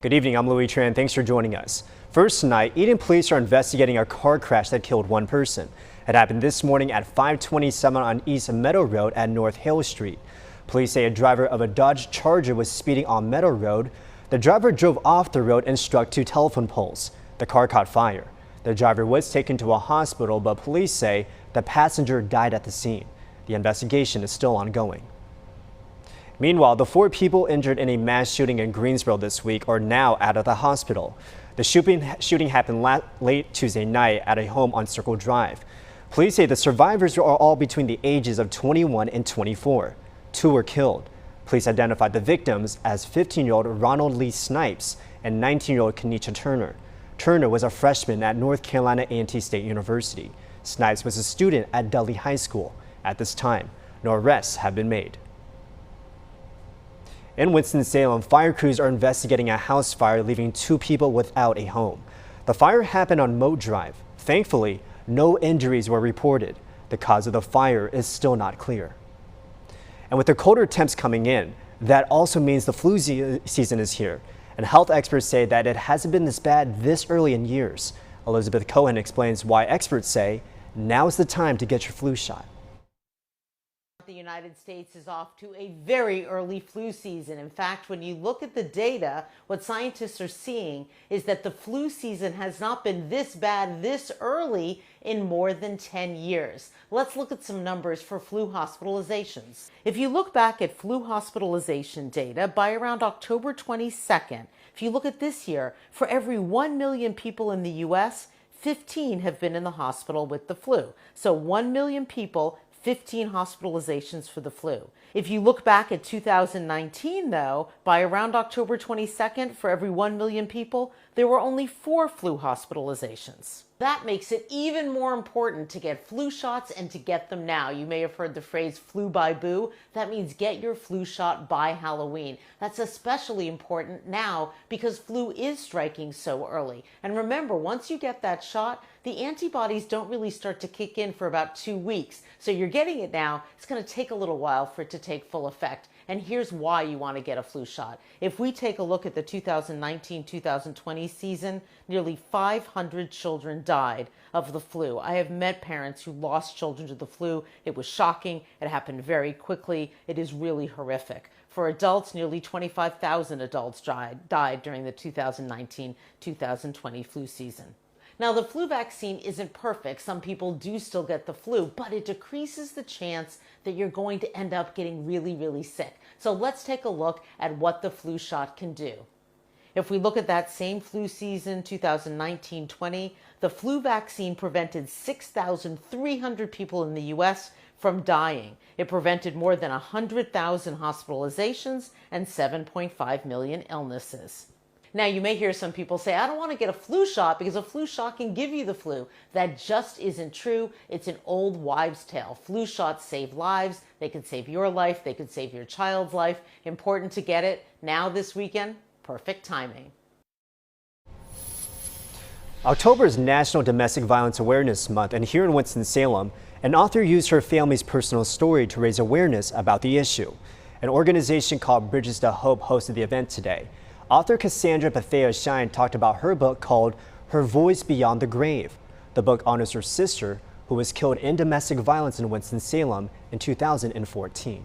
Good evening, I'm Louis Tran. Thanks for joining us. First tonight, Eden police are investigating a car crash that killed one person. It happened this morning at 527 on East Meadow Road at North Hale Street. Police say a driver of a Dodge Charger was speeding on Meadow Road. The driver drove off the road and struck two telephone poles. The car caught fire. The driver was taken to a hospital, but police say the passenger died at the scene. The investigation is still ongoing. Meanwhile, the 4 people injured in a mass shooting in Greensboro this week are now out of the hospital. The shooting happened late Tuesday night at a home on Circle Drive. Police say the survivors are all between the ages of 21 and 24. 2 were killed. Police identified the victims as 15-year-old Ronald Lee Snipes and 19-year-old Kenisha Turner. Turner was a freshman at North Carolina A&T State University. Snipes was a student at Dudley High School. At this time, no arrests have been made. In Winston-Salem, fire crews are investigating a house fire, leaving 2 people without a home. The fire happened on Moat Drive. Thankfully, no injuries were reported. The cause of the fire is still not clear. And with the colder temps coming in, that also means the flu season is here. And health experts say that it hasn't been this bad this early in years. Elizabeth Cohen explains why experts say now is the time to get your flu shot. The United States is off to a very early flu season. In fact, when you look at the data, what scientists are seeing is that the flu season has not been this bad this early in more than 10 years. Let's look at some numbers for flu hospitalizations. If you look back at flu hospitalization data by around October 22nd, if you look at this year, for every 1 million people in the U.S., 15 have been in the hospital with the flu. So 1 million people, 15 hospitalizations for the flu. If you look back at 2019, though, by around October 22nd, for every 1 million people, there were only 4 flu hospitalizations. That makes it even more important to get flu shots and to get them now. You may have heard the phrase flu by boo. That means get your flu shot by Halloween. That's especially important now because flu is striking so early. And remember, once you get that shot, the antibodies don't really start to kick in for about 2 weeks. So you're getting it now. It's going to take a little while for it to take full effect. And here's why you want to get a flu shot. If we take a look at the 2019-2020 season, nearly 500 children died of the flu. I have met parents who lost children to the flu. It was shocking. It happened very quickly. It is really horrific. For adults, nearly 25,000 adults died during the 2019-2020 flu season. Now, the flu vaccine isn't perfect. Some people do still get the flu, but it decreases the chance that you're going to end up getting really, really sick. So let's take a look at what the flu shot can do. If we look at that same flu season, 2019-20, the flu vaccine prevented 6,300 people in the U.S. from dying. It prevented more than 100,000 hospitalizations and 7.5 million illnesses. Now, you may hear some people say, I don't want to get a flu shot because a flu shot can give you the flu. That just isn't true. It's an old wives' tale. Flu shots save lives. They can save your life. They could save your child's life. Important to get it now this weekend. Perfect timing. October is National Domestic Violence Awareness Month, and here in Winston-Salem, an author used her family's personal story to raise awareness about the issue. An organization called Bridges to Hope hosted the event today. Author Cassandra Bethea Shine talked about her book called Her Voice Beyond the Grave. The book honors her sister, who was killed in domestic violence in Winston-Salem in 2014.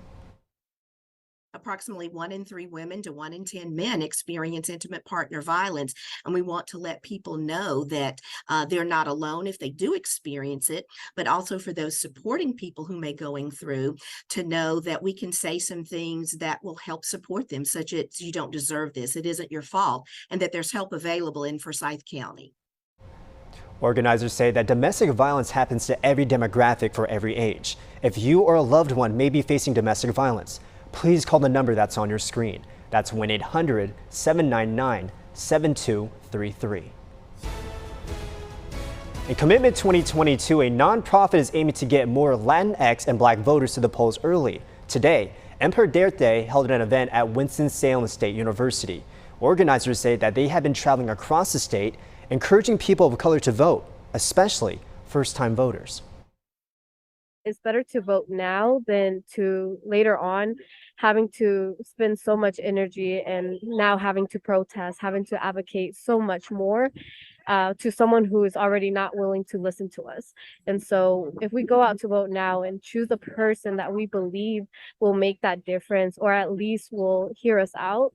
Approximately 1 in 3 women to 1 in 10 men experience intimate partner violence. And we want to let people know that they're not alone if they do experience it, but also for those supporting people who may going through to know that we can say some things that will help support them, such as you don't deserve this, it isn't your fault, and that there's help available in Forsyth County. Organizers say that domestic violence happens to every demographic for every age. If you or a loved one may be facing domestic violence, please call the number that's on your screen. That's 1-800-799-7233. In Commitment 2022, a nonprofit is aiming to get more Latinx and Black voters to the polls early. Today, Emperderte held an event at Winston-Salem State University. Organizers say that they have been traveling across the state, encouraging people of color to vote, especially first-time voters. It's better to vote now than to later on having to spend so much energy and now having to protest, having to advocate so much more to someone who is already not willing to listen to us. And so, if we go out to vote now and choose a person that we believe will make that difference, or at least will hear us out,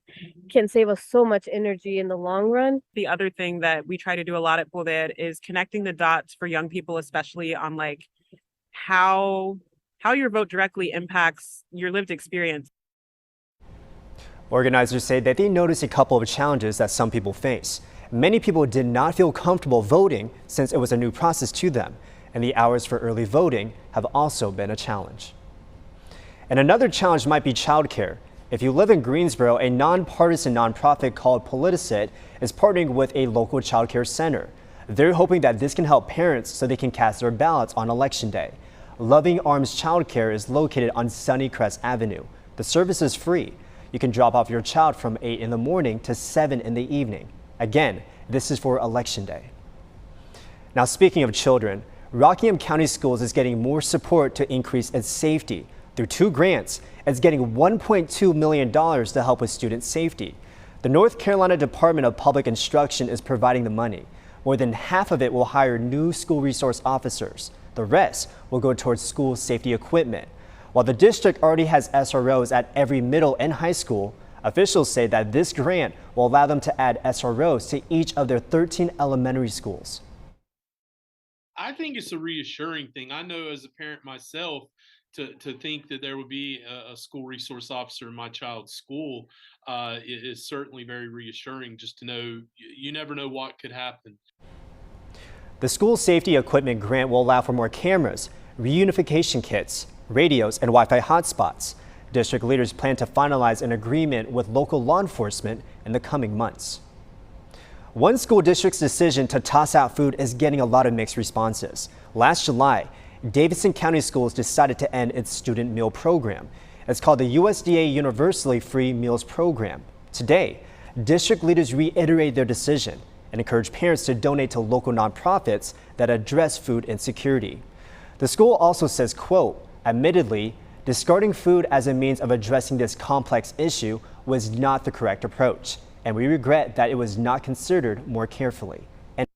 can save us so much energy in the long run. The other thing that we try to do a lot at Poder is connecting the dots for young people, especially on like how your vote directly impacts your lived experience. Organizers say that they noticed a couple of challenges that some people face. Many people did not feel comfortable voting since it was a new process to them, and the hours for early voting have also been a challenge. And another challenge might be childcare. If you live in Greensboro, a nonpartisan nonprofit called Politicit is partnering with a local childcare center. They're hoping that this can help parents so they can cast their ballots on Election Day. Loving Arms Childcare is located on Sunnycrest Avenue. The service is free. You can drop off your child from 8 in the morning to 7 in the evening. Again, this is for Election Day. Now, speaking of children, Rockingham County Schools is getting more support to increase its safety. Through 2 grants, it's getting $1.2 million to help with student safety. The North Carolina Department of Public Instruction is providing the money. More than half of it will hire new school resource officers. The rest will go towards school safety equipment. While the district already has SROs at every middle and high school, officials say that this grant will allow them to add SROs to each of their 13 elementary schools. I think it's a reassuring thing. I know as a parent myself, to think that there would be a school resource officer in my child's school is certainly very reassuring, just to know you never know what could happen. The school safety equipment grant will allow for more cameras, reunification kits, radios, and Wi-Fi hotspots. District leaders plan to finalize an agreement with local law enforcement in the coming months. One school district's decision to toss out food is getting a lot of mixed responses. Last July, Davidson County Schools decided to end its student meal program. It's called the USDA Universally Free Meals Program. Today, district leaders reiterate their decision and encourage parents to donate to local nonprofits that address food insecurity. The school also says, quote, admittedly, discarding food as a means of addressing this complex issue was not the correct approach, and we regret that it was not considered more carefully.